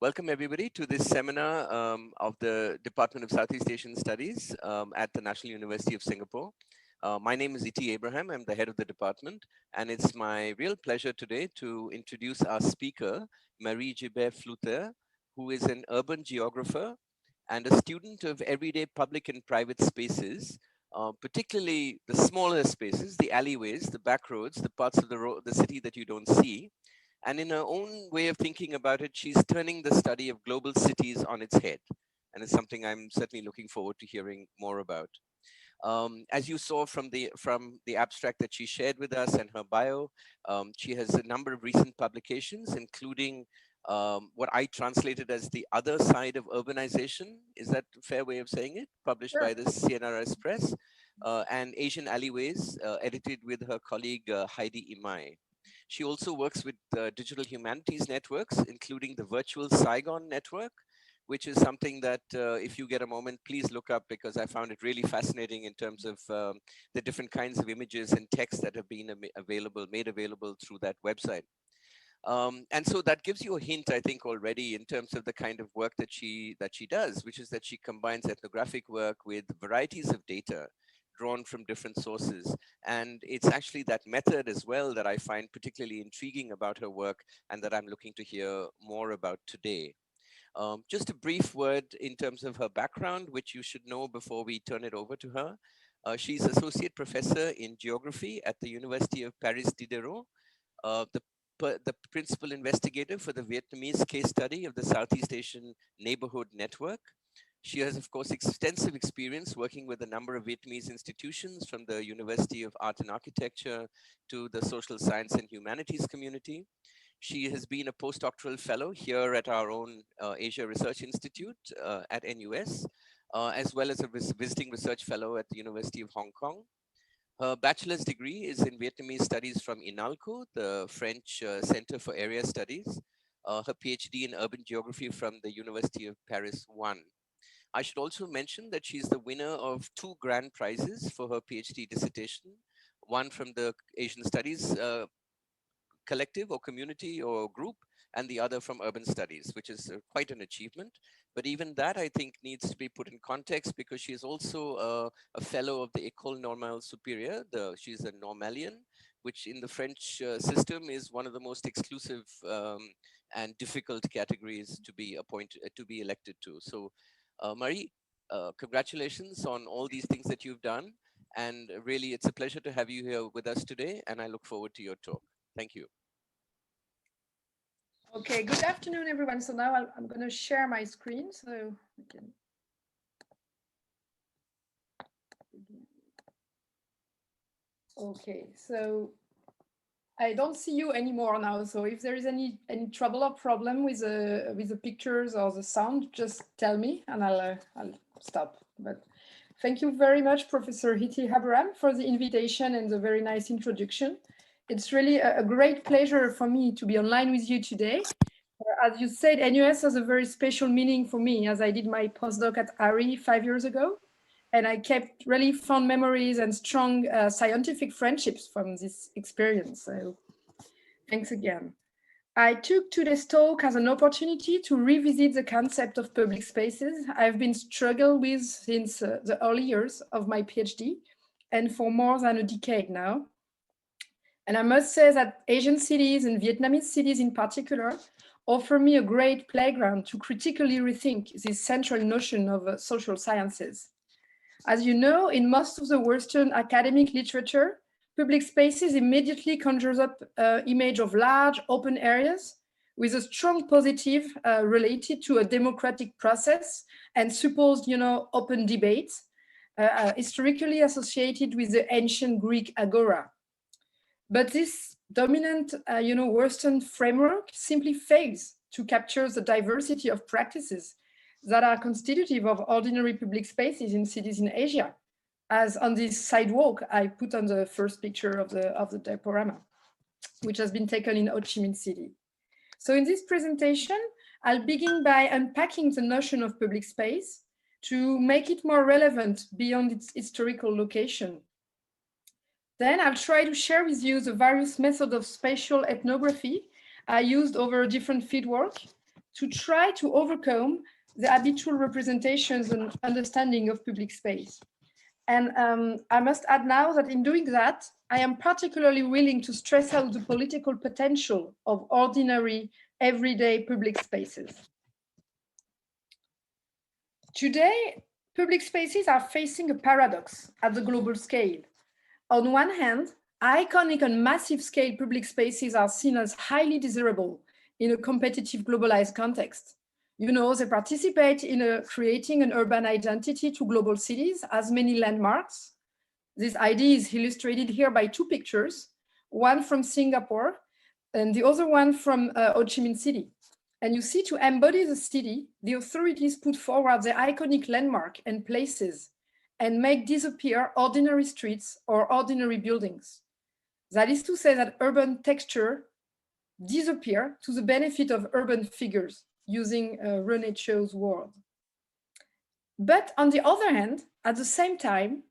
Welcome everybody to this seminar of the Department of Southeast Asian Studies at the National University of Singapore. My name is Iti Abraham, I'm the head of the department, and it's my real pleasure today to introduce our speaker, Marie Gibert-Flutre, who is an urban geographer and a student of everyday public and private spaces, particularly the smaller spaces, the alleyways, the back roads, the parts of the city that you don't see. And in her own way of thinking about it, she's turning the study of global cities on its head. And it's something I'm certainly looking forward to hearing more about. As you saw from the abstract that she shared with us and her bio, she has a number of recent publications, including what I translated as The Other Side of Urbanization. Is that a fair way of saying it? Published by the CNRS Press, and Asian Alleyways, edited with her colleague Heidi Imai. She also works with digital humanities networks, including the Virtual Saigon Network, which is something that if you get a moment, please look up, because I found it really fascinating in terms of the different kinds of images and text that have been made available through that website. And so that gives you a hint, I think, already in terms of the kind of work that she does, which is that she combines ethnographic work with varieties of data drawn from different sources. And it's actually that method as well that I find particularly intriguing about her work and that I'm looking to hear more about today. Just a brief word in terms of her background, which you should know before we turn it over to her. She's associate professor in geography at the University of Paris Diderot, the principal investigator for the Vietnamese case study of the Southeast Asian Neighborhood Network. She has, of course, extensive experience working with a number of Vietnamese institutions, from the University of Art and Architecture to the Social Science and Humanities community. She has been a postdoctoral fellow here at our own Asia Research Institute at NUS, as well as a visiting research fellow at the University of Hong Kong. Her bachelor's degree is in Vietnamese studies from INALCO, the French Center for Area Studies. Her PhD in urban geography from the University of Paris 1. I should also mention that she's the winner of 2 grand prizes for her PhD dissertation, one from the Asian Studies collective or community or group, and the other from Urban Studies, which is quite an achievement. But even that, I think, needs to be put in context, because she is also a fellow of the École Normale Supérieure. She's a Normalian, which in the French system is one of the most exclusive and difficult categories to be elected to. So Marie, congratulations on all these things that you've done. And really, it's a pleasure to have you here with us today. And I look forward to your talk. Thank you. Okay, good afternoon, everyone. So now I'm going to share my screen so we can. Okay, so I don't see you anymore now. So if there is any trouble or problem with the pictures or the sound, just tell me and I'll stop. But thank you very much, Professor Iti Abraham, for the invitation and the very nice introduction. It's really a great pleasure for me to be online with you today. As you said, NUS has a very special meaning for me, as I did my postdoc at ARI 5 years ago. And I kept really fond memories and strong scientific friendships from this experience. So thanks again. I took today's talk as an opportunity to revisit the concept of public spaces I've been struggling with since the early years of my PhD, and for more than a decade now. And I must say that Asian cities and Vietnamese cities in particular offer me a great playground to critically rethink this central notion of social sciences. As you know, in most of the Western academic literature, public spaces immediately conjures up an image of large open areas with a strong positive related to a democratic process and supposed, open debates, historically associated with the ancient Greek agora. But this dominant, Western framework simply fails to capture the diversity of practices that are constitutive of ordinary public spaces in cities in Asia, as on this sidewalk I put on the first picture of the diaporama, which has been taken in Ho Chi Minh City. So in this presentation, I'll begin by unpacking the notion of public space to make it more relevant beyond its historical location. Then I'll try to share with you the various methods of spatial ethnography I used over different fieldwork to try to overcome the habitual representations and understanding of public space. And I must add now that in doing that, I am particularly willing to stress out the political potential of ordinary, everyday public spaces. Today, public spaces are facing a paradox at the global scale. On one hand, iconic and massive scale public spaces are seen as highly desirable in a competitive globalized context. You know, they participate in creating an urban identity to global cities as many landmarks. This idea is illustrated here by two pictures, one from Singapore and the other one from Ho Chi Minh City. And you see, to embody the city, the authorities put forward the iconic landmark and places and make disappear ordinary streets or ordinary buildings. That is to say that urban texture disappear to the benefit of urban figures, using René Chau's word. But on the other hand, at the same time,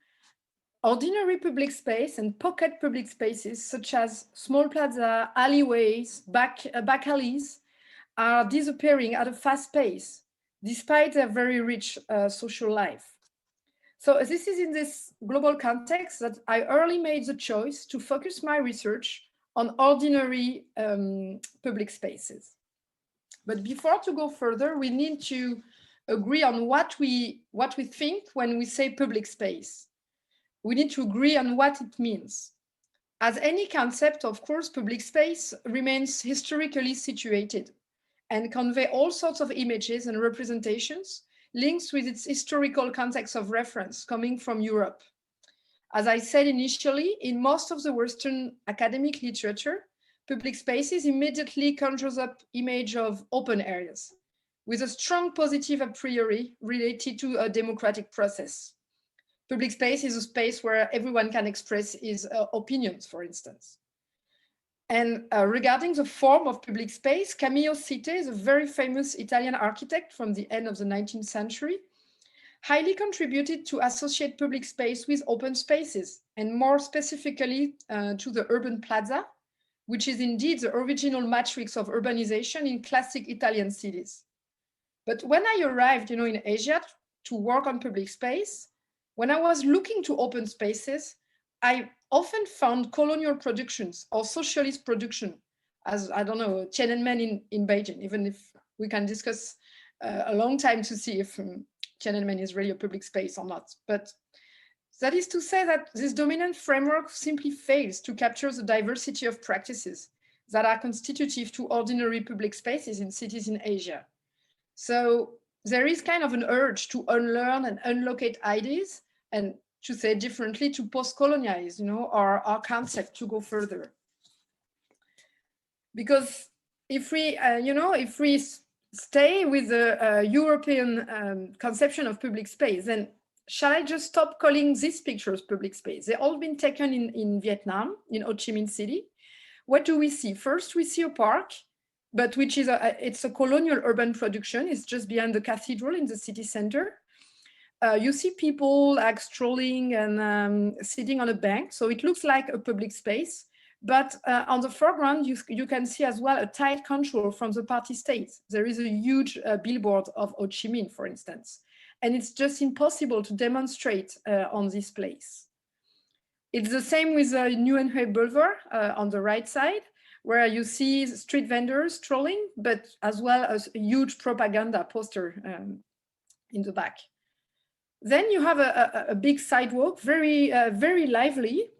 ordinary public space and pocket public spaces, such as small plaza, alleyways, back alleys, are disappearing at a fast pace, despite their very rich social life. So this is in this global context that I early made the choice to focus my research on ordinary public spaces. But before to go further, we need to agree on what we think when we say public space. We need to agree on what it means. As any concept, of course, public space remains historically situated and convey all sorts of images and representations linked with its historical context of reference coming from Europe. As I said initially, in most of the Western academic literature, public spaces immediately conjures up image of open areas with a strong positive a priori related to a democratic process. Public space is a space where everyone can express his opinions, for instance. And regarding the form of public space, Camillo Sitte is a very famous Italian architect from the end of the 19th century, highly contributed to associate public space with open spaces, and more specifically to the urban plaza, which is indeed the original matrix of urbanization in classic Italian cities. But when I arrived, in Asia to work on public space, when I was looking to open spaces, I often found colonial productions or socialist production, as, I don't know, Tiananmen in Beijing, even if we can discuss a long time to see if Tiananmen is really a public space or not. But that is to say that this dominant framework simply fails to capture the diversity of practices that are constitutive to ordinary public spaces in cities in Asia. So there is kind of an urge to unlearn and unlocate ideas, and to say differently, to post-colonize, our concept, to go further. Because if we, if we stay with the European conception of public space, then shall I just stop calling these pictures public space? They've all been taken in Vietnam, in Ho Chi Minh City. What do we see? First, we see a park, but which is it's a colonial urban production. It's just behind the cathedral in the city center. You see people like strolling and sitting on a bank. So it looks like a public space. But on the foreground, you can see as well a tight control from the party state. There is a huge billboard of Ho Chi Minh, for instance. And it's just impossible to demonstrate on this place. It's the same with Nguyen Hue Boulevard on the right side, where you see street vendors strolling, but as well as a huge propaganda poster in the back. Then you have a big sidewalk, very, very lively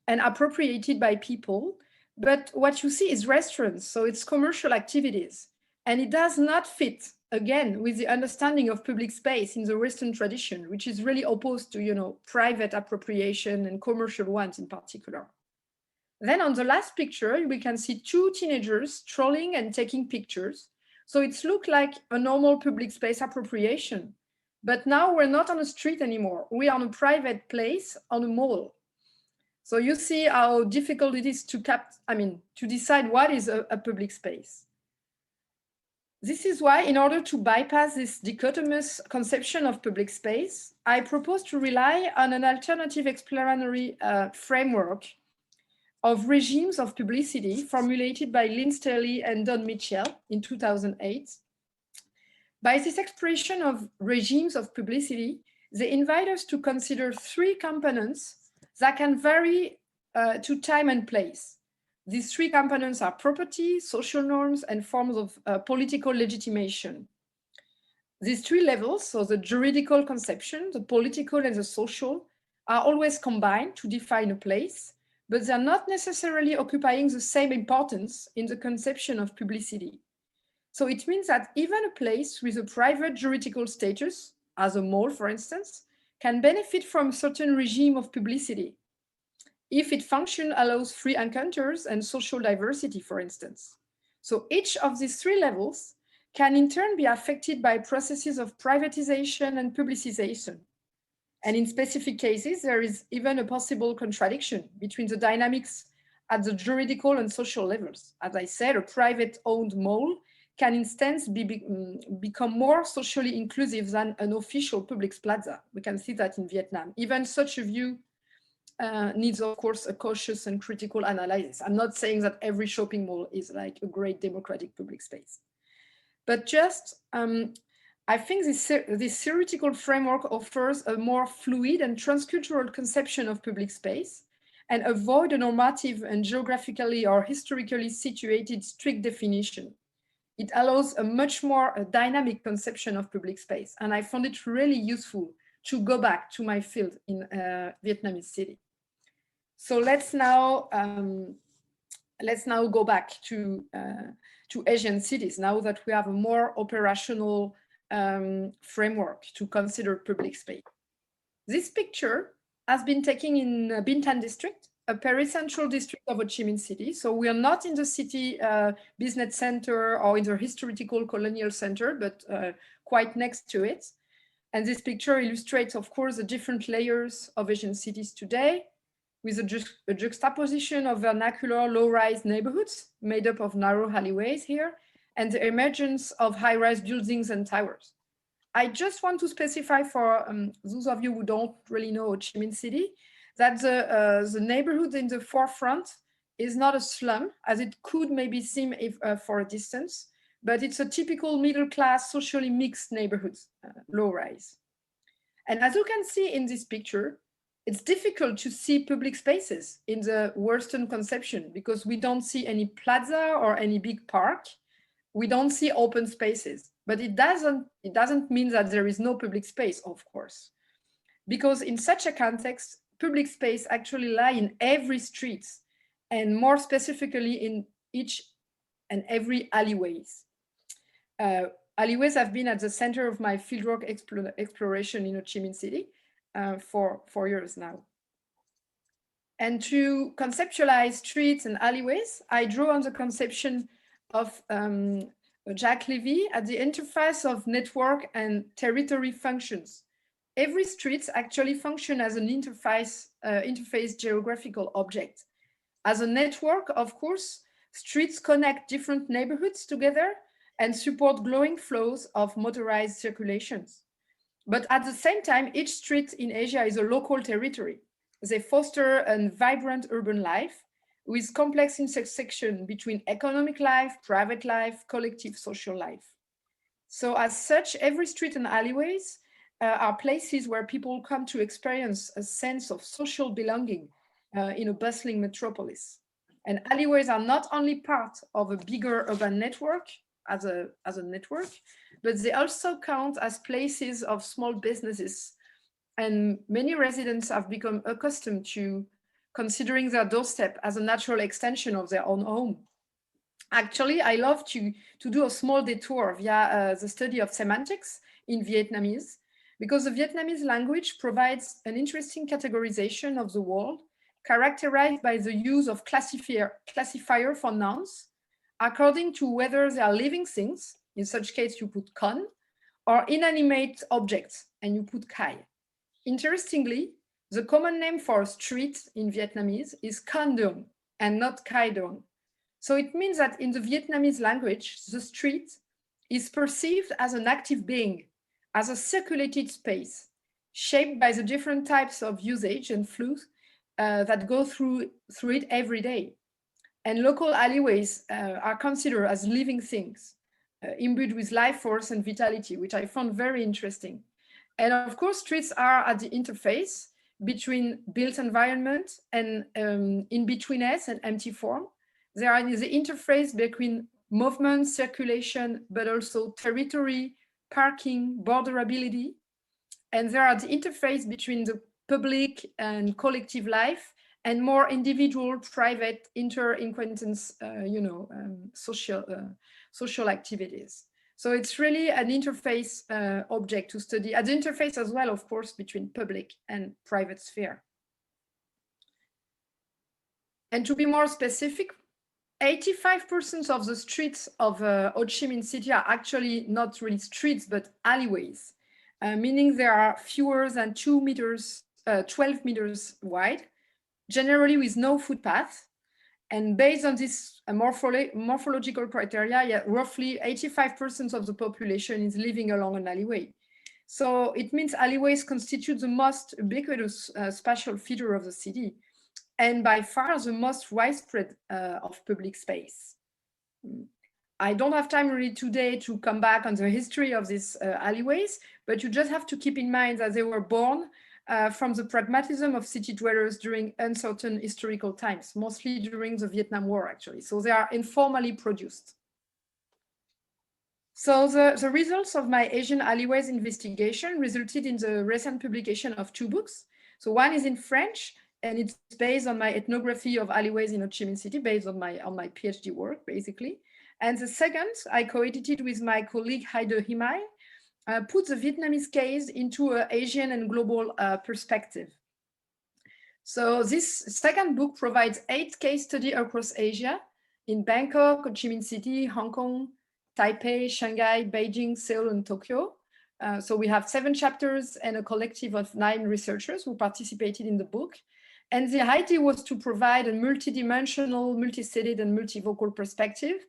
and appropriated by people. But what you see is restaurants, so it's commercial activities. And it does not fit, again, with the understanding of public space in the Western tradition, which is really opposed to, private appropriation and commercial ones in particular. Then on the last picture, we can see two teenagers strolling and taking pictures. So it's looked like a normal public space appropriation. But now we're not on a street anymore. We are on a private place on a mall. So you see how difficult it is to decide what is a public space. This is why, in order to bypass this dichotomous conception of public space, I propose to rely on an alternative explanatory framework of regimes of publicity formulated by Lynn Staley and Don Mitchell in 2008. By this expression of regimes of publicity, they invite us to consider three components that can vary to time and place. These three components are property, social norms, and forms of political legitimation. These three levels, so the juridical conception, the political, and the social, are always combined to define a place, but they're not necessarily occupying the same importance in the conception of publicity. So it means that even a place with a private juridical status, as a mall, for instance, can benefit from a certain regime of publicity if its function allows free encounters and social diversity, for instance. So each of these three levels can in turn be affected by processes of privatization and publicization. And in specific cases, there is even a possible contradiction between the dynamics at the juridical and social levels. As I said, a private-owned mall can instance become more socially inclusive than an official public plaza. We can see that in Vietnam. Even such a view needs, of course, a cautious and critical analysis. I'm not saying that every shopping mall is like a great democratic public space. But just, I think this theoretical framework offers a more fluid and transcultural conception of public space and avoid a normative and geographically or historically situated strict definition. It allows a much more dynamic conception of public space. And I found it really useful to go back to my field in Vietnamese city. So let's now go back to Asian cities now that we have a more operational framework to consider public space. This picture has been taken in Binh Thanh district, a pericentral district of Ho Chi Minh City. So we are not in the city business center or in the historical colonial center, but quite next to it. And this picture illustrates, of course, the different layers of Asian cities today, with a juxtaposition of vernacular low-rise neighborhoods made up of narrow alleyways here, and the emergence of high-rise buildings and towers. I just want to specify for those of you who don't really know Ho Chi Minh City, that the neighborhood in the forefront is not a slum, as it could maybe seem if, for a distance, but it's a typical middle-class, socially mixed neighborhood, low-rise. And as you can see in this picture, it's difficult to see public spaces in the Western conception because we don't see any plaza or any big park. We don't see open spaces, but it doesn't mean that there is no public space, of course, because in such a context, public space actually lie in every street, and more specifically in each and every alleyways. Alleyways have been at the center of my fieldwork exploration in Ho Chi Minh City for 4 years now. And to conceptualize streets and alleyways, I drew on the conception of Jacques Lévy at the interface of network and territory functions. Every street actually functions as an interface geographical object. As a network, of course, streets connect different neighborhoods together and support glowing flows of motorized circulations. But at the same time, each street in Asia is a local territory. They foster a vibrant urban life with complex intersection between economic life, private life, collective social life. So as such, every street and alleyways are places where people come to experience a sense of social belonging in a bustling metropolis. And alleyways are not only part of a bigger urban network as a network, but they also count as places of small businesses. And many residents have become accustomed to considering their doorstep as a natural extension of their own home. Actually, I love to do a small detour via the study of semantics in Vietnamese, because the Vietnamese language provides an interesting categorization of the world, characterized by the use of classifier for nouns, according to whether they are living things, in such case you put con, or inanimate objects, and you put kai. Interestingly, the common name for a street in Vietnamese is con dong and not kai dong. So it means that in the Vietnamese language, the street is perceived as an active being, as a circulated space, shaped by the different types of usage and flows that go through it every day. And local alleyways are considered as living things, imbued with life force and vitality, which I found very interesting. And of course, streets are at the interface between built environment and in-betweenness and empty form. They are in the interface between movement, circulation, but also territory, parking, borderability. And they are at the interface between the public and collective life and more individual, private, inter-acquaintance, social activities. So it's really an interface object to study, at the interface as well, of course, between public and private sphere. And to be more specific, 85% of the streets of Ho Chi Minh City are actually not really streets, but alleyways, meaning there are fewer than 12 meters wide, generally with no footpath. And based on this morphological criteria, roughly 85% of the population is living along an alleyway. So it means alleyways constitute the most ubiquitous spatial feature of the city, and by far the most widespread of public space. I don't have time really today to come back on the history of these alleyways, but you just have to keep in mind that they were born from the pragmatism of city dwellers during uncertain historical times, mostly during the Vietnam War, actually. So they are informally produced. So the results of my Asian alleyways investigation resulted in the recent publication of 2 books. So one is in French, and it's based on my ethnography of alleyways in Ho Chi Minh City, based on my PhD work, basically. And the second, I co-edited with my colleague Heide Himai, put the Vietnamese case into an Asian and global perspective. So this second book provides 8 case studies across Asia, in Bangkok, Ho Chi Minh City, Hong Kong, Taipei, Shanghai, Beijing, Seoul, and Tokyo. So we have 7 chapters and a collective of 9 researchers who participated in the book. And the idea was to provide a multidimensional, multi-cited, and multivocal perspective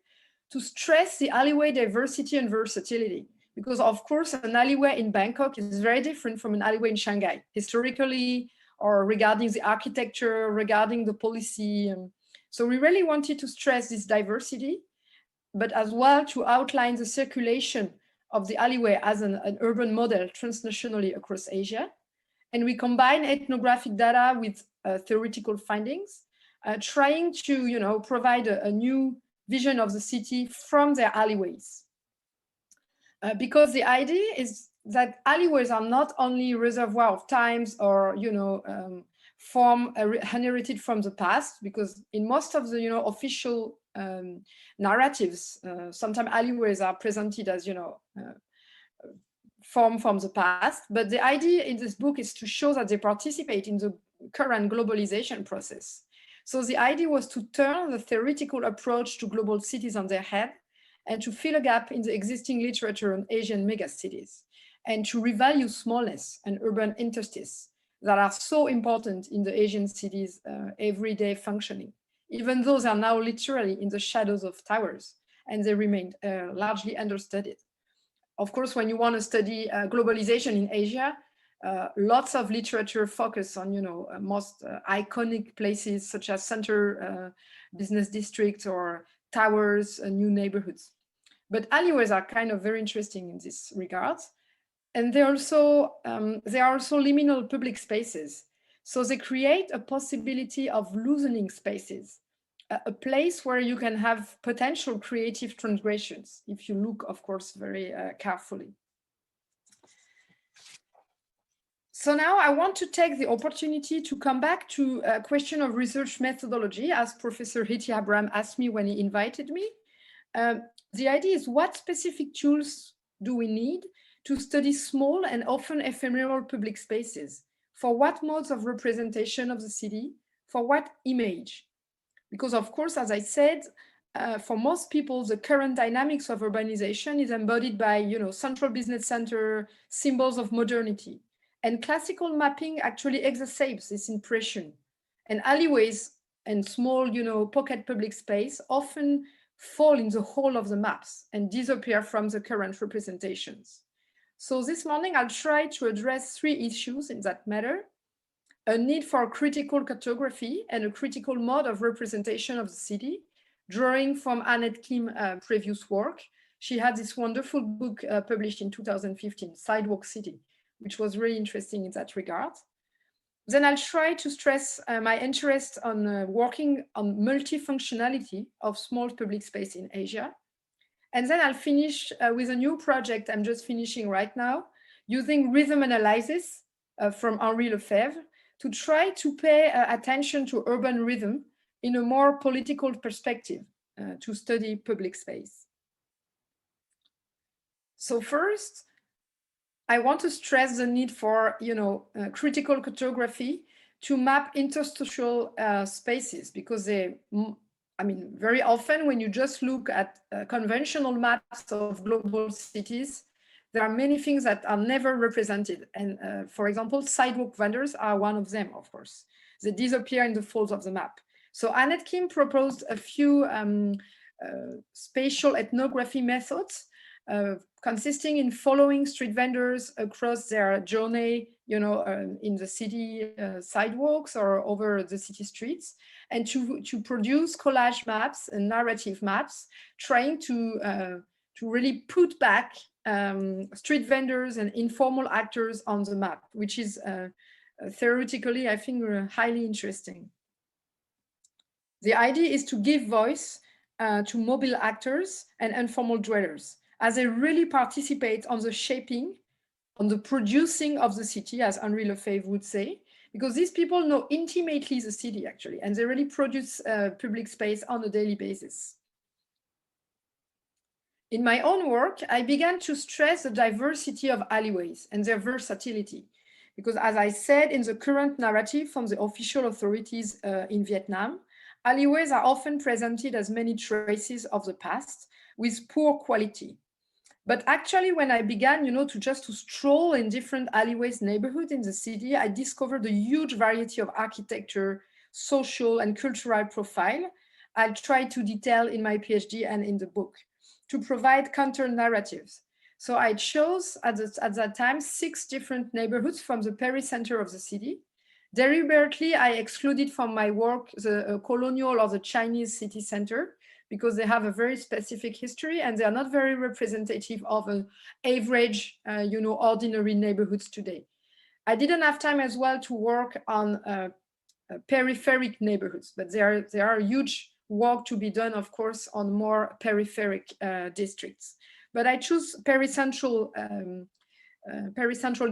to stress the alleyway diversity and versatility. Because of course, an alleyway in Bangkok is very different from an alleyway in Shanghai, historically, or regarding the architecture, regarding the policy. So we really wanted to stress this diversity, but as well to outline the circulation of the alleyway as an urban model transnationally across Asia. And we combine ethnographic data with theoretical findings, trying to provide a new vision of the city from their alleyways. Because the idea is that alleyways are not only reservoir of times or form inherited from the past, because in most of the official narratives, sometimes alleyways are presented as form from the past. But the idea in this book is to show that they participate in the current globalization process. So the idea was to turn the theoretical approach to global cities on their head and to fill a gap in the existing literature on Asian megacities, and to revalue smallness and urban interstices that are so important in the Asian cities' everyday functioning, even though they are now literally in the shadows of towers and they remain largely understudied. Of course, when you want to study globalization in Asia, lots of literature focus on most iconic places such as center business districts or towers and new neighborhoods. But alleyways are kind of very interesting in this regard. And they are also liminal public spaces. So they create a possibility of loosening spaces, a place where you can have potential creative transgressions, if you look, of course, very carefully. So now I want to take the opportunity to come back to a question of research methodology, as Professor Hiti Abraham asked me when he invited me. The idea is, what specific tools do we need to study small and often ephemeral public spaces? For what modes of representation of the city? For what image? Because of course, as I said, for most people, the current dynamics of urbanization is embodied by central business center, symbols of modernity. And classical mapping actually exacerbates this impression. And alleyways and small pocket public space often fall in the whole of the maps and disappear from the current representations. So this morning, I'll try to address 3 issues in that matter: a need for critical cartography and a critical mode of representation of the city, drawing from Annette Kim's previous work, She had this wonderful book published in 2015, Sidewalk City, which was really interesting in that regard. Then I'll try to stress my interest on working on multifunctionality of small public space in Asia. And then I'll finish with a new project I'm just finishing right now, using rhythmanalysis from Henri Lefebvre to try to pay attention to urban rhythm in a more political perspective to study public space. So first, I want to stress the need for, critical cartography to map interstitial spaces, because very often when you just look at conventional maps of global cities, there are many things that are never represented. And for example, sidewalk vendors are one of them, of course. They disappear in the folds of the map. So Annette Kim proposed a few spatial ethnography methods consisting in following street vendors across their journey, in the city sidewalks or over the city streets, and to produce collage maps and narrative maps, trying to really put back street vendors and informal actors on the map, which is theoretically, I think, highly interesting. The idea is to give voice to mobile actors and informal dwellers, as they really participate on the shaping, on the producing of the city, as Henri Lefebvre would say, because these people know intimately the city, actually, and they really produce public space on a daily basis. In my own work, I began to stress the diversity of alleyways and their versatility, because as I said, in the current narrative from the official authorities in Vietnam, alleyways are often presented as many traces of the past with poor quality. But actually, when I began, to stroll in different alleyways neighborhoods in the city, I discovered a huge variety of architecture, social and cultural profile I'll try to detail in my PhD and in the book to provide counter narratives. So I chose at that time 6 different neighborhoods from the pericenter of the city. Deliberately, I excluded from my work the colonial or the Chinese city center, because they have a very specific history and they are not very representative of an average, ordinary neighborhoods today. I didn't have time as well to work on peripheric neighborhoods, but there are huge work to be done, of course, on more peripheric districts. But I choose pericentral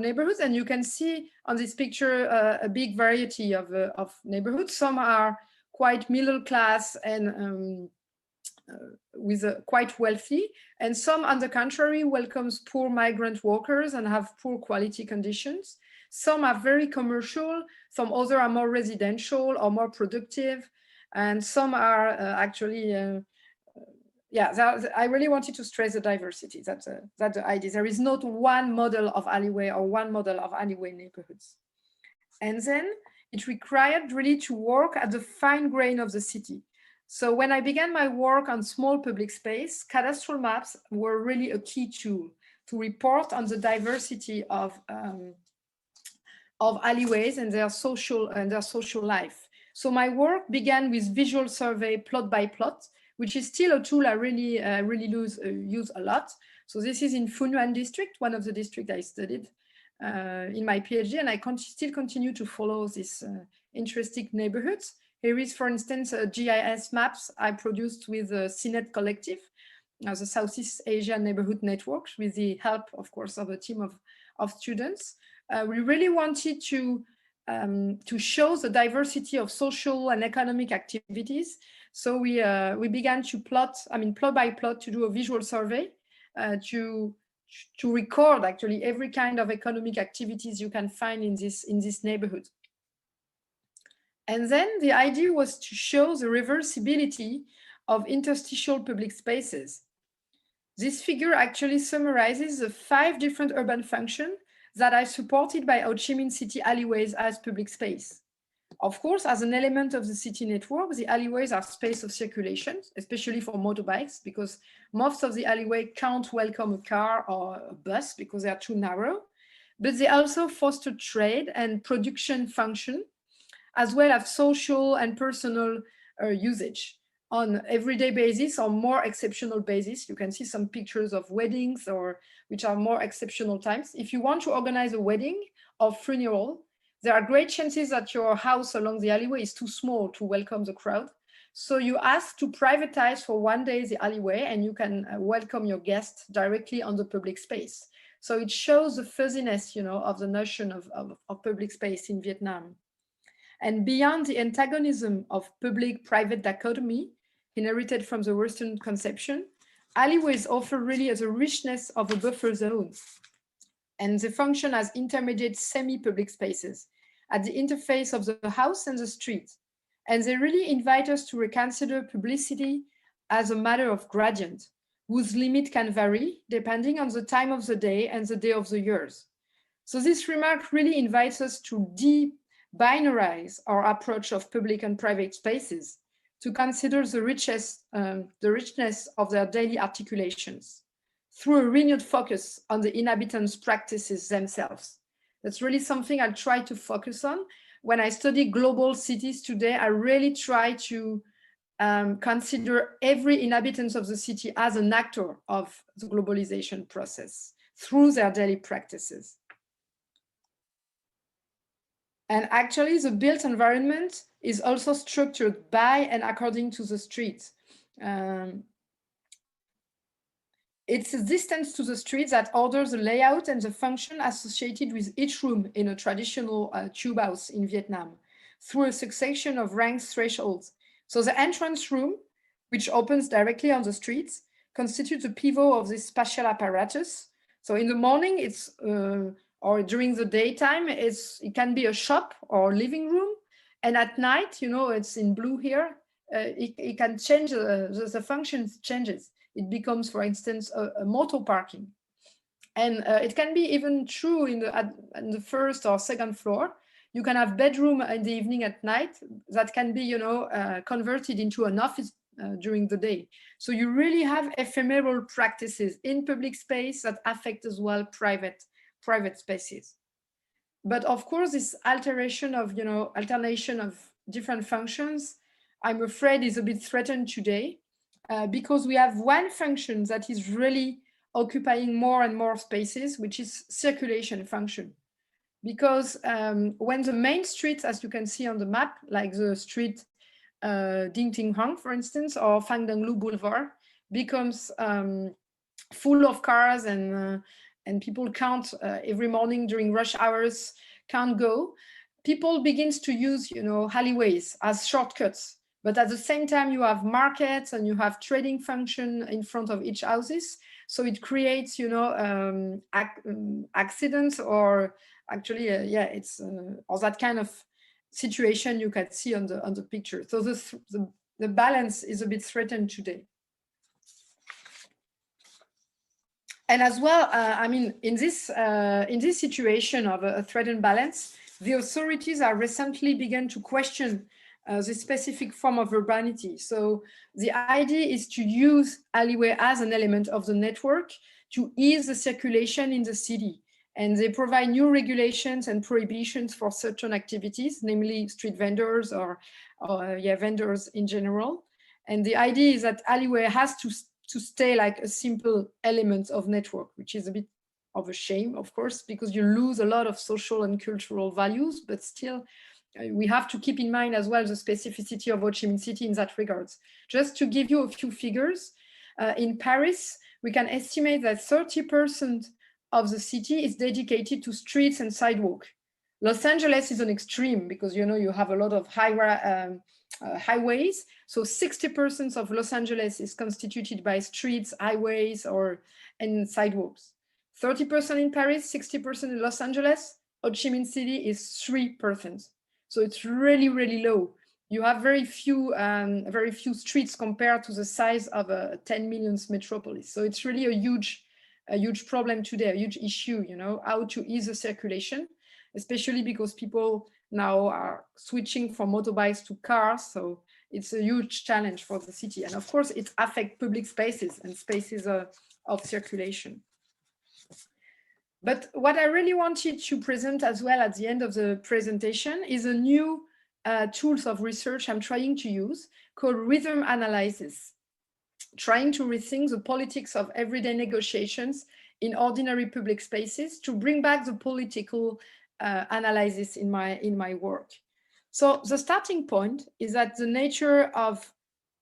neighborhoods, and you can see on this picture a big variety of neighborhoods. Some are quite middle class and quite wealthy, and some, on the contrary, welcomes poor migrant workers and have poor quality conditions. Some are very commercial, some other are more residential or more productive, and some are I really wanted to stress the diversity. That's the idea. There is not one model of alleyway or one model of alleyway neighborhoods. And then it required really to work at the fine grain of the city. So when I began my work on small public space, cadastral maps were really a key tool to report on the diversity of alleyways and their social life. So my work began with visual survey plot by plot, which is still a tool I really use a lot. So this is in Phu Nhuan district, one of the districts I studied in my PhD, and I still continue to follow these interesting neighborhoods. Here is, for instance, GIS maps I produced with the CNET Collective, the Southeast Asia Neighborhood Network, with the help, of course, of a team of students. We really wanted to show the diversity of social and economic activities. So we began to plot by plot, to do a visual survey to record actually every kind of economic activities you can find in this neighborhood. And then the idea was to show the reversibility of interstitial public spaces. This figure actually summarizes the 5 different urban functions that are supported by Ho Chi Minh City alleyways as public space. Of course, as an element of the city network, the alleyways are space of circulation, especially for motorbikes, because most of the alleyway can't welcome a car or a bus because they are too narrow. But they also foster trade and production function, as well as social and personal usage. on everyday basis or more exceptional basis. You can see some pictures of weddings or which are more exceptional times. If you want to organize a wedding or funeral, there are great chances that your house along the alleyway is too small to welcome the crowd. So you ask to privatize for one day the alleyway, and you can welcome your guests directly on the public space. So it shows the fuzziness, you know, of the notion of public space in Vietnam. And beyond the antagonism of public-private dichotomy inherited from the Western conception, alleyways offer really as a richness of a buffer zone. And they function as intermediate semi-public spaces at the interface of the house and the street. And they really invite us to reconsider publicity as a matter of gradient, whose limit can vary depending on the time of the day and the day of the years. So this remark really invites us to de-binarize our approach of public and private spaces, to consider the richness of their daily articulations through a renewed focus on the inhabitants' practices themselves. That's really something I try to focus on. When I study global cities today, I really try to consider every inhabitant of the city as an actor of the globalization process through their daily practices. And actually, the built environment is also structured by and according to the streets. It's a distance to the streets that orders the layout and the function associated with each room in a traditional tube house in Vietnam through a succession of ranked thresholds. So the entrance room, which opens directly on the streets, constitutes the pivot of this spatial apparatus. So in the morning, it's or during the daytime, it can be a shop or living room. And at night, you know, it's in blue here, it can change, the function changes. It becomes, for instance, a motor parking. And it can be even true in the first or second floor. You can have bedroom in the evening at night that can be, you know, converted into an office during the day. So you really have ephemeral practices in public space that affect as well private spaces. But of course, this alternation of different functions, I'm afraid is a bit threatened today because we have one function that is really occupying more and more spaces, which is circulation function. Because when the main streets, as you can see on the map, like the street Dinh Tinh Hong, for instance, or Phang Dang Lu Boulevard, becomes full of cars and people can't every morning during rush hours can't go, people begins to use, you know, alleyways as shortcuts. But at the same time, you have markets and you have trading function in front of each houses. So it creates, you know, accidents or actually, it's or that kind of situation you can see on the picture. So the balance is a bit threatened today. And as well, I mean, in this situation of a threatened balance, the authorities are recently begun to question the specific form of urbanity. So the idea is to use alleyway as an element of the network to ease the circulation in the city. And they provide new regulations and prohibitions for certain activities, namely street vendors or vendors in general. And the idea is that alleyway has to stay like a simple element of network, which is a bit of a shame, of course, because you lose a lot of social and cultural values, but still we have to keep in mind as well the specificity of Ho Chi Minh City in that regards. Just to give you a few figures, in Paris, we can estimate that 30% of the city is dedicated to streets and sidewalk. Los Angeles is an extreme because, you know, you have a lot of highways. So 60% of Los Angeles is constituted by streets, highways, and sidewalks. 30% in Paris, 60% in Los Angeles. Ho Chi Minh City is 3%. So it's really, really low. You have very few streets compared to the size of a 10 million metropolis. So it's really a huge problem today, a huge issue, you know, how to ease the circulation, especially because people now are switching from motorbikes to cars. So it's a huge challenge for the city. And of course, it affects public spaces and spaces of circulation. But what I really wanted to present as well at the end of the presentation is a new tools of research I'm trying to use called rhythm analysis, trying to rethink the politics of everyday negotiations in ordinary public spaces to bring back the political analysis in my work. So the starting point is that the nature of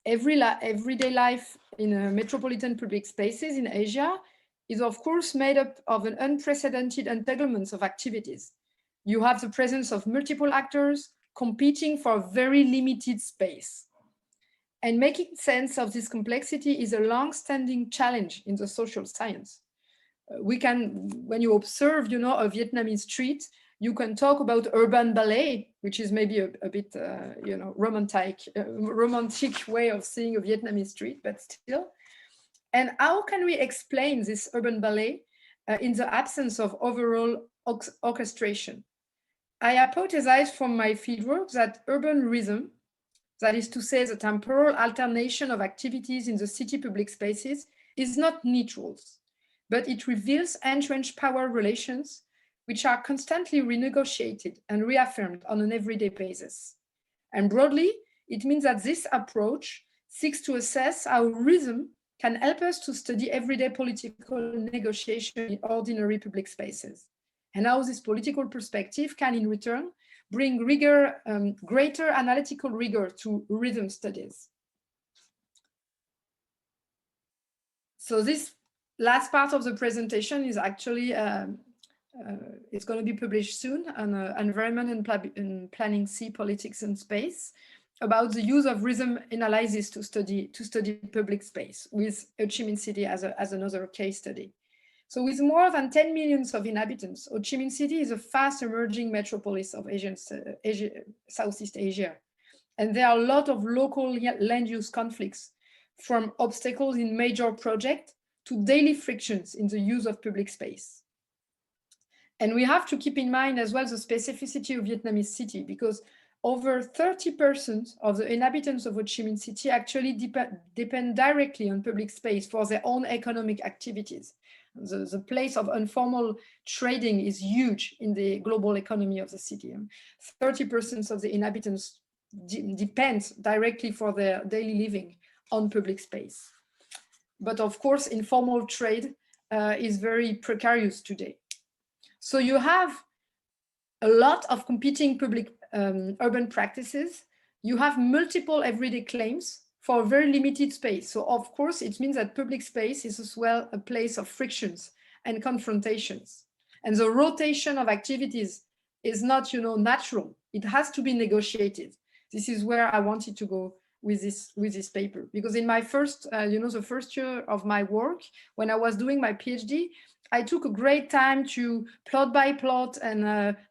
everyday life in metropolitan public spaces in Asia is of course made up of an unprecedented entanglement of activities. You have the presence of multiple actors competing for a very limited space. And making sense of this complexity is a long-standing challenge in the social science. When you observe, a Vietnamese street, you can talk about urban ballet, which is maybe a bit, romantic way of seeing a Vietnamese street, but still. And how can we explain this urban ballet in the absence of overall orchestration? I hypothesize from my fieldwork that urban rhythm, that is to say the temporal alternation of activities in the city public spaces, is not neutral, but it reveals entrenched power relations which are constantly renegotiated and reaffirmed on an everyday basis. And broadly, it means that this approach seeks to assess how rhythm can help us to study everyday political negotiation in ordinary public spaces, and how this political perspective can in return bring rigor, greater analytical rigor to rhythm studies. So this last part of the presentation is actually, it's going to be published soon on Environment and Planning C, Politics and Space, about the use of rhythm analysis to study public space, with Ho Chi Minh City as another case study. So with more than 10 million of inhabitants, Ho Chi Minh City is a fast emerging metropolis of Southeast Asia. And there are a lot of local land use conflicts, from obstacles in major projects to daily frictions in the use of public space. And we have to keep in mind as well the specificity of Vietnamese city, because over 30% of the inhabitants of Ho Chi Minh City actually depend directly on public space for their own economic activities. The place of informal trading is huge in the global economy of the city. 30% of the inhabitants depend directly for their daily living on public space. But of course, informal trade is very precarious today. So you have a lot of competing public urban practices. You have multiple everyday claims for a very limited space. So of course, it means that public space is as well a place of frictions and confrontations. And the rotation of activities is not, natural. It has to be negotiated. This is where I wanted to go with this paper, because in my first, the first year of my work, when I was doing my PhD, I took a great time to plot by plot and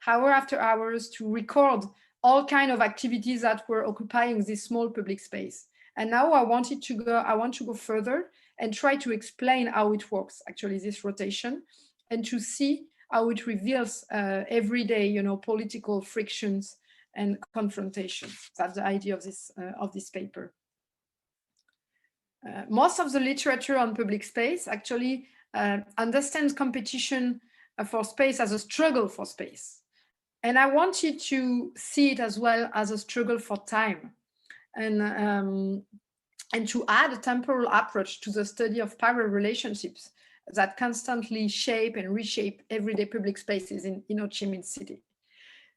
hour after hours to record all kinds of activities that were occupying this small public space. And now I want to go further and try to explain how it works, actually, this rotation, and to see how it reveals everyday, political frictions and confrontations. That's the idea of this paper. Most of the literature on public space actually understands competition for space as a struggle for space. And I wanted to see it as well as a struggle for time, and to add a temporal approach to the study of power relationships that constantly shape and reshape everyday public spaces in Ho Chi Minh City.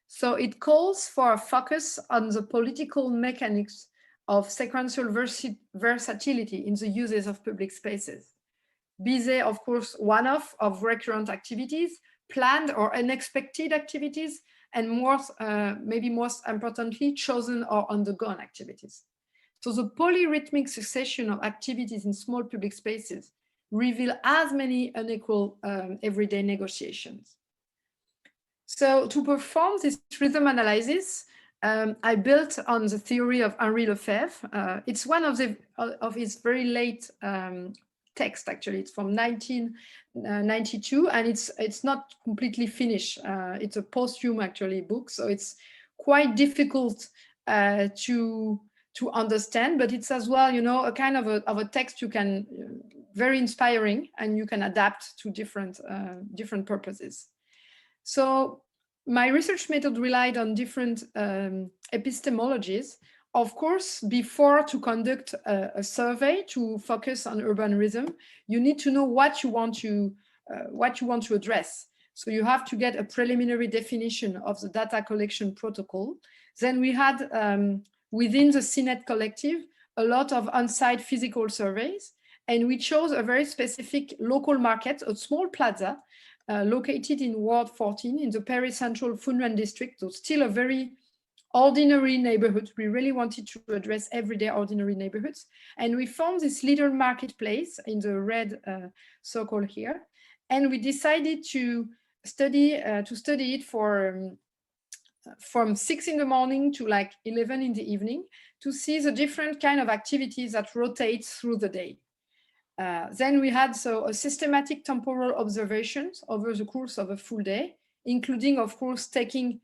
So it calls for a focus on the political mechanics of sequential versatility in the uses of public spaces. Be they, of course, one-off of recurrent activities, planned or unexpected activities, and maybe most importantly, chosen or undergone activities. So the polyrhythmic succession of activities in small public spaces reveal as many unequal everyday negotiations. So to perform this rhythm analysis, I built on the theory of Henri Lefebvre. It's one of his very late text, actually. It's from 1992, and it's not completely finished. It's a posthum, actually, book, so it's quite difficult to understand, but it's as well, a kind of a text you can, very inspiring, and you can adapt to different purposes. So my research method relied on different epistemologies of course, before to conduct a survey to focus on urban rhythm, you need to know what you want to address. So you have to get a preliminary definition of the data collection protocol. Then we had within the CNET collective a lot of on-site physical surveys, and we chose a very specific local market, a small plaza located in Ward 14 in the Paris Central Funran district, so still a very ordinary neighborhood. We really wanted to address everyday ordinary neighborhoods. And we found this little marketplace in the red circle here. And we decided to study it for from 6 in the morning to like 11 in the evening to see the different kind of activities that rotate through the day. Then we had a systematic temporal observations over the course of a full day, including, of course, taking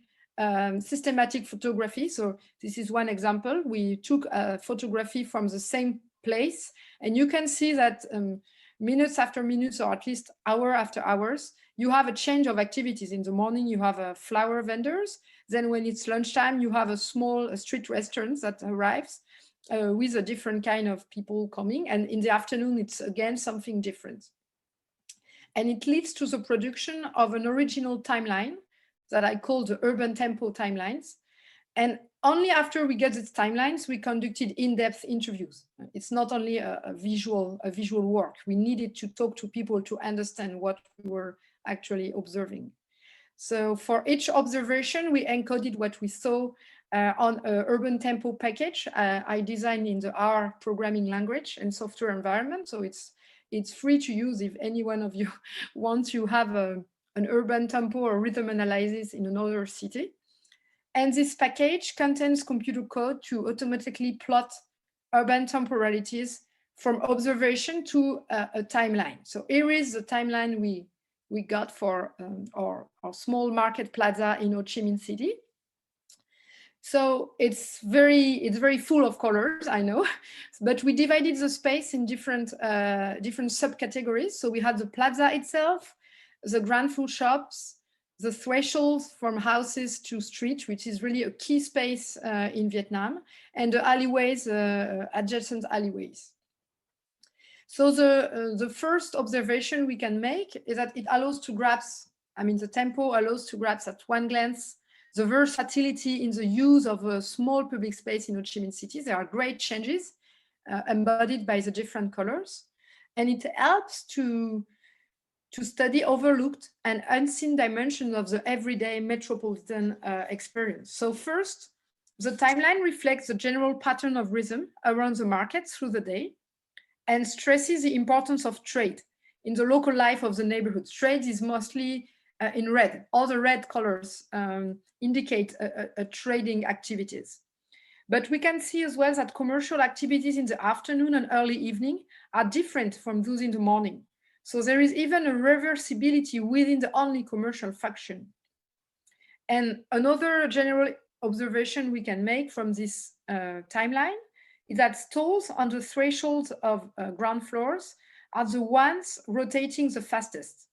systematic photography. So this is one example. We took a photography from the same place, and you can see that minutes after minutes, or at least hour after hours, you have a change of activities. In the morning, you have flower vendors. Then when it's lunchtime, you have a small street restaurant that arrives with a different kind of people coming. And in the afternoon, it's again something different. And it leads to the production of an original timeline that I call the urban tempo timelines. And only after we get these timelines, we conducted in-depth interviews. It's not only a visual work. We needed to talk to people to understand what we were actually observing. So for each observation, we encoded what we saw on an urban tempo package I designed in the R programming language and software environment. So it's free to use if any one of you want to have an urban tempo or rhythm analysis in another city. And this package contains computer code to automatically plot urban temporalities from observation to a timeline. So here is the timeline we got for our small market plaza in Ho Chi Minh City. So it's very full of colors, I know, but we divided the space in different subcategories. So we had the plaza itself, the ground floor shops, the thresholds from houses to street, which is really a key space in Vietnam, and the alleyways, adjacent alleyways. So the first observation we can make is that it allows to grasp, the tempo allows to grasp at one glance the versatility in the use of a small public space in Ho Chi Minh City. There are great changes embodied by the different colors. And it helps to study overlooked and unseen dimensions of the everyday metropolitan experience. So first, the timeline reflects the general pattern of rhythm around the market through the day and stresses the importance of trade in the local life of the neighborhood. Trade is mostly in red. All the red colors indicate trading activities. But we can see as well that commercial activities in the afternoon and early evening are different from those in the morning. So there is even a reversibility within the only commercial function. And another general observation we can make from this timeline is that stalls on the thresholds of ground floors are the ones rotating the fastest.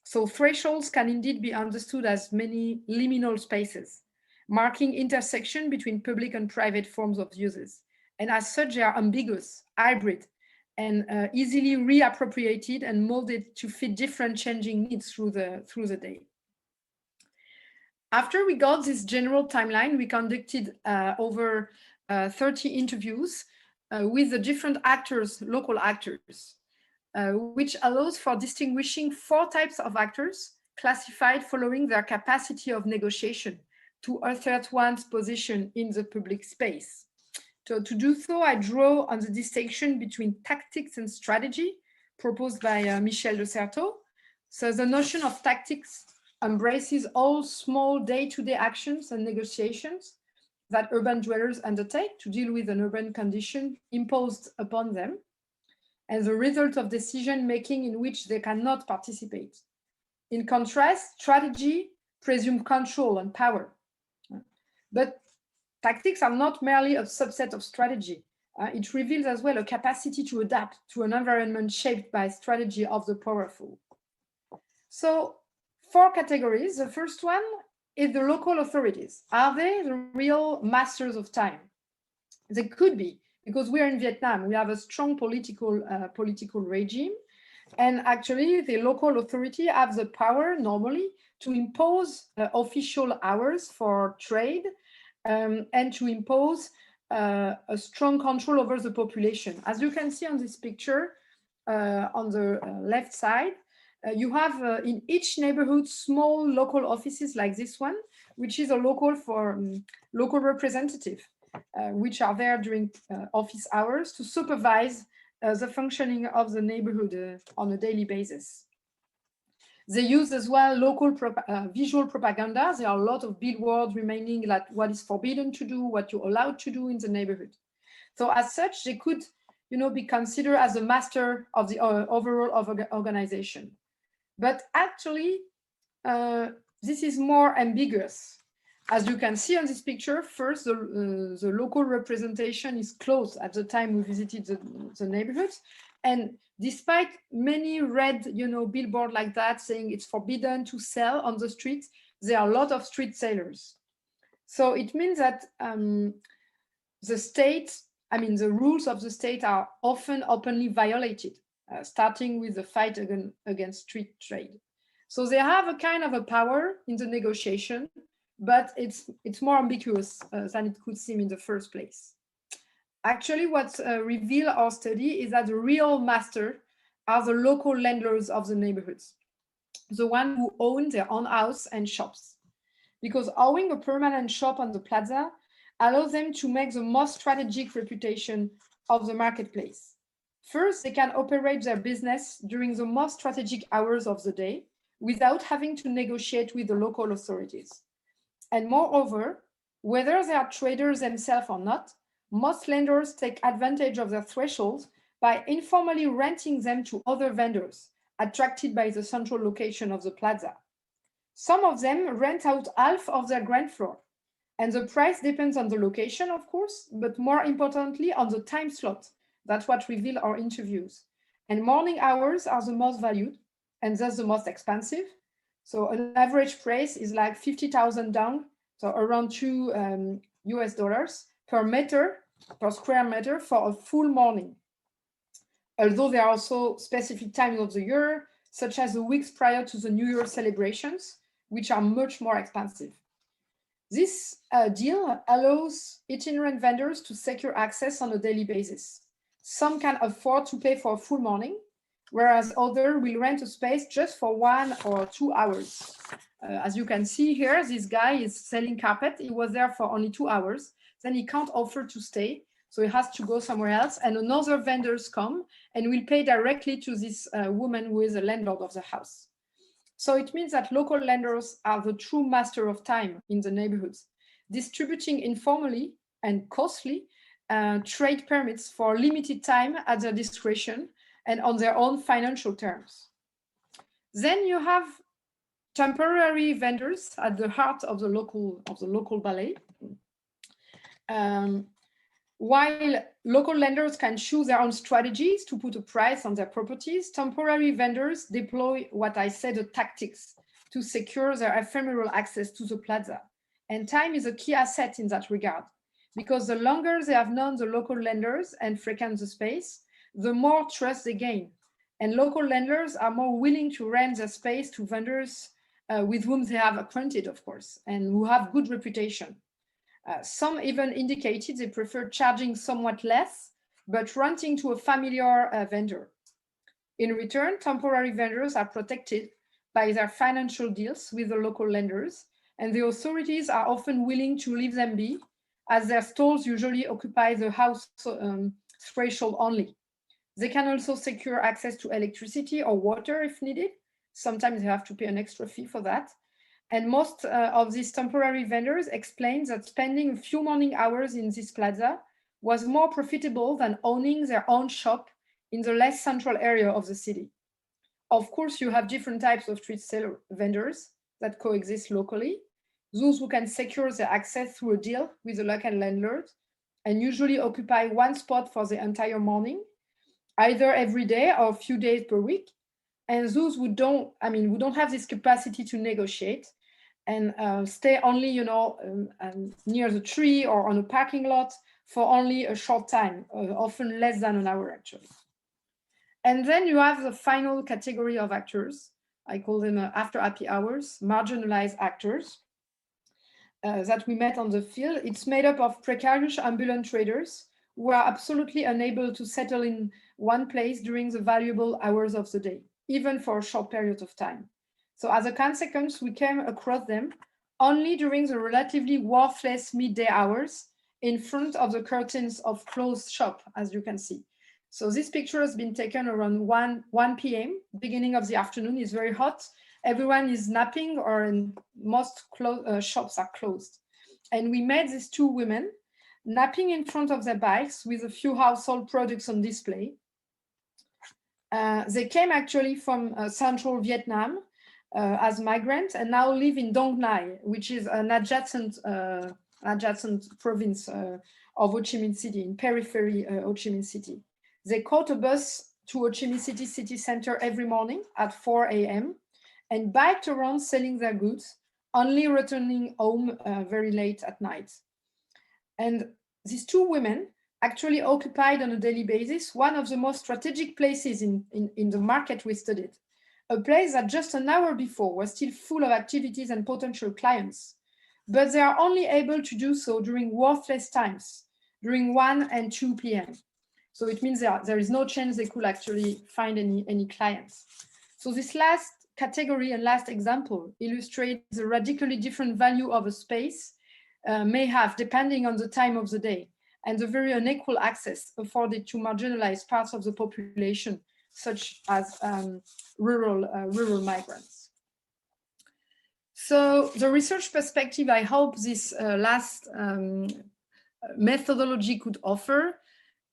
So thresholds can indeed be understood as many liminal spaces, marking intersection between public and private forms of uses. And as such, they are ambiguous, hybrid, and easily reappropriated and molded to fit different changing needs through the day. After we got this general timeline, we conducted over 30 interviews with the different actors, local actors, which allows for distinguishing 4 types of actors classified following their capacity of negotiation to assert one's position in the public space. So to do so, I draw on the distinction between tactics and strategy proposed by Michel de Certeau. So the notion of tactics embraces all small day-to-day actions and negotiations that urban dwellers undertake to deal with an urban condition imposed upon them, and the result of decision-making in which they cannot participate. In contrast, strategy presumes control and power. But tactics are not merely a subset of strategy. It reveals as well a capacity to adapt to an environment shaped by strategy of the powerful. So 4 categories. The first one is the local authorities. Are they the real masters of time? They could be, because we are in Vietnam, we have a strong political regime. And actually, the local authority have the power normally to impose official hours for trade and to impose a strong control over the population. As you can see on this picture, on the left side, you have in each neighborhood small local offices like this one, which is a local for local representative, which are there during office hours to supervise the functioning of the neighborhood on a daily basis. They use as well local visual propaganda. There are a lot of billboards reminding like what is forbidden to do, what you're allowed to do in the neighborhood. So as such, they could, be considered as the master of the overall organization. But actually, this is more ambiguous. As you can see on this picture, first, the local representation is closed at the time we visited the neighborhoods. And despite many red, billboard like that saying it's forbidden to sell on the streets, there are a lot of street sellers. So it means that the state, the rules of the state are often openly violated, starting with the fight against street trade. So they have a kind of a power in the negotiation, but it's more ambiguous than it could seem in the first place. Actually, what revealed our study is that the real master are the local landlords of the neighborhoods, the ones who own their own house and shops. Because owning a permanent shop on the plaza allows them to make the most strategic reputation of the marketplace. First, they can operate their business during the most strategic hours of the day without having to negotiate with the local authorities. And moreover, whether they are traders themselves or not, most landlords take advantage of their thresholds by informally renting them to other vendors attracted by the central location of the plaza. Some of them rent out half of their ground floor, and the price depends on the location, of course, but more importantly on the time slot. That's what reveal our interviews. And morning hours are the most valued and thus the most expensive. So an average price is like 50,000 down, so around $2 US per square meter for a full morning. Although there are also specific times of the year, such as the weeks prior to the New Year celebrations, which are much more expensive. This deal allows itinerant vendors to secure access on a daily basis. Some can afford to pay for a full morning, whereas others will rent a space just for 1 or 2 hours. As you can see here, this guy is selling carpet. He was there for only 2 hours. Then he can't offer to stay, so he has to go somewhere else. And another vendors come and will pay directly to this woman who is the landlord of the house. So it means that local landlords are the true master of time in the neighborhoods, distributing informally and costly trade permits for limited time at their discretion and on their own financial terms. Then you have temporary vendors at the heart of the local ballet. While local lenders can choose their own strategies to put a price on their properties, temporary vendors deploy what I said, the tactics to secure their ephemeral access to the plaza. And time is a key asset in that regard, because the longer they have known the local lenders and frequent the space, the more trust they gain. And local lenders are more willing to rent their space to vendors with whom they have acquainted, of course, and who have good reputation. Some even indicated they prefer charging somewhat less, but renting to a familiar vendor. In return, temporary vendors are protected by their financial deals with the local lenders, and the authorities are often willing to leave them be, as their stalls usually occupy the house threshold only. They can also secure access to electricity or water if needed. Sometimes they have to pay an extra fee for that. And most of these temporary vendors explain that spending a few morning hours in this plaza was more profitable than owning their own shop in the less central area of the city. Of course, you have different types of street seller vendors that coexist locally. Those who can secure their access through a deal with the local landlord and usually occupy one spot for the entire morning, either every day or a few days per week. And those who don't have this capacity to negotiate and stay only, near the tree or on a parking lot, for only a short time, often less than an hour actually. And then you have the final category of actors. I call them after happy hours, marginalized actors that we met on the field. It's made up of precarious ambulant traders who are absolutely unable to settle in one place during the valuable hours of the day, even for a short period of time. So as a consequence, we came across them only during the relatively worthless midday hours in front of the curtains of closed shop, as you can see. So this picture has been taken around 1 p.m., beginning of the afternoon. It's very hot. Everyone is napping, or in most shops are closed. And we met these two women napping in front of their bikes with a few household products on display. They came actually from central Vietnam as migrants and now live in Dong Nai, which is an adjacent province of Ho Chi Minh City, in periphery Ho Chi Minh City. They caught a bus to Ho Chi Minh City city center every morning at 4 a.m. and biked around selling their goods, only returning home very late at night. And these two women actually occupied on a daily basis one of the most strategic places in the market we studied, a place that just an hour before was still full of activities and potential clients. But they are only able to do so during worthless times, during 1 and 2 p.m. So it means there is no chance they could actually find any clients. So this last category and last example illustrates the radically different value of a space may have depending on the time of the day and the very unequal access afforded to marginalized parts of the population, such as rural migrants. So the research perspective I hope this last methodology could offer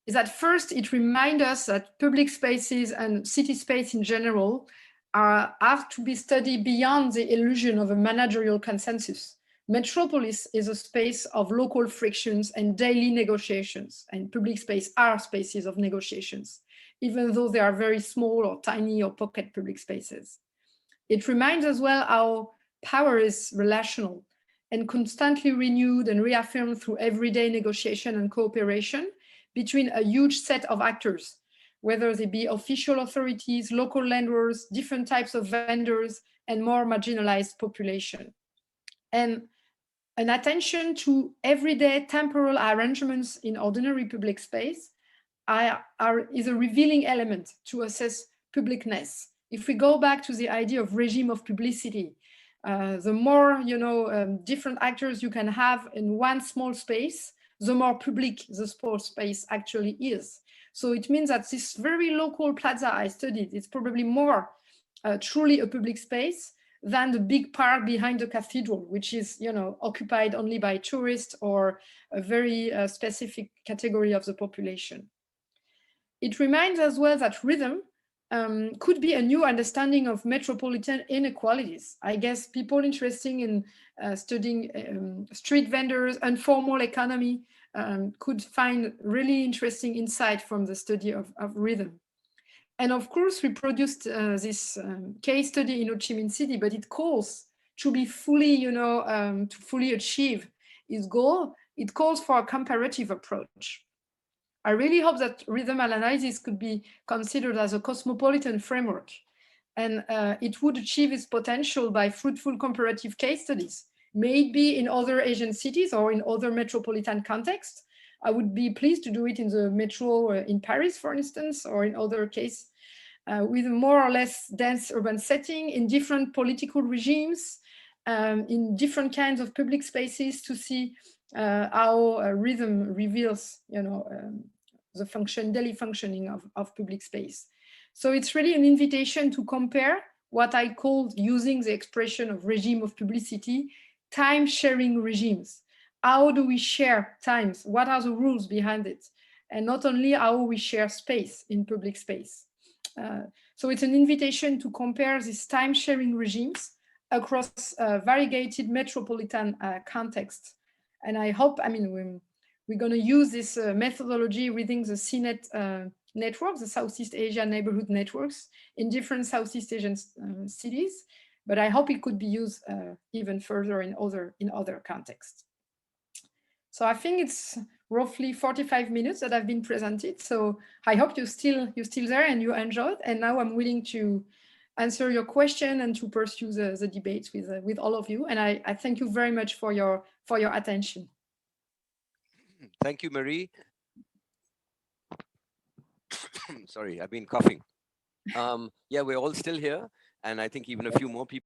is that first, it reminds us that public spaces and city space in general have to be studied beyond the illusion of a managerial consensus. Metropolis is a space of local frictions and daily negotiations, and public space are spaces of negotiations, even though they are very small or tiny or pocket public spaces. It reminds as well how power is relational and constantly renewed and reaffirmed through everyday negotiation and cooperation between a huge set of actors, whether they be official authorities, local landlords, different types of vendors, and more marginalized population. And an attention to everyday temporal arrangements in ordinary public space is a revealing element to assess publicness. If we go back to the idea of regime of publicity, the more different actors you can have in one small space, the more public the sports space actually is. So it means that this very local plaza I studied is probably more truly a public space than the big park behind the cathedral, which is occupied only by tourists or a very specific category of the population. It reminds as well that rhythm could be a new understanding of metropolitan inequalities. I guess people interested in studying street vendors, informal economy, could find really interesting insight from the study of rhythm. And of course, we produced this case study in Ho Chi Minh City, but it calls to be fully, to fully achieve its goal. It calls for a comparative approach. I really hope that rhythm analysis could be considered as a cosmopolitan framework, and it would achieve its potential by fruitful comparative case studies, maybe in other Asian cities or in other metropolitan contexts. I would be pleased to do it in the metro in Paris, for instance, or in other cases with a more or less dense urban setting in different political regimes, in different kinds of public spaces, to see how rhythm reveals, the daily functioning of public space. So it's really an invitation to compare what I called, using the expression of regime of publicity, time-sharing regimes. How do we share times? What are the rules behind it? And not only how we share space in public space. So it's an invitation to compare these time-sharing regimes across variegated metropolitan contexts. And I hope, we're going to use this methodology within the CNET network, the Southeast Asia neighborhood networks in different Southeast Asian cities. But I hope it could be used even further in other contexts. So I think roughly 45 minutes that have been presented. So I hope you're still there and you enjoyed. And now I'm willing to answer your question and to pursue the debates with all of you. And I thank you very much for your attention. Thank you, Marie. Sorry, I've been coughing. Yeah, we're all still here, and I think even a few more people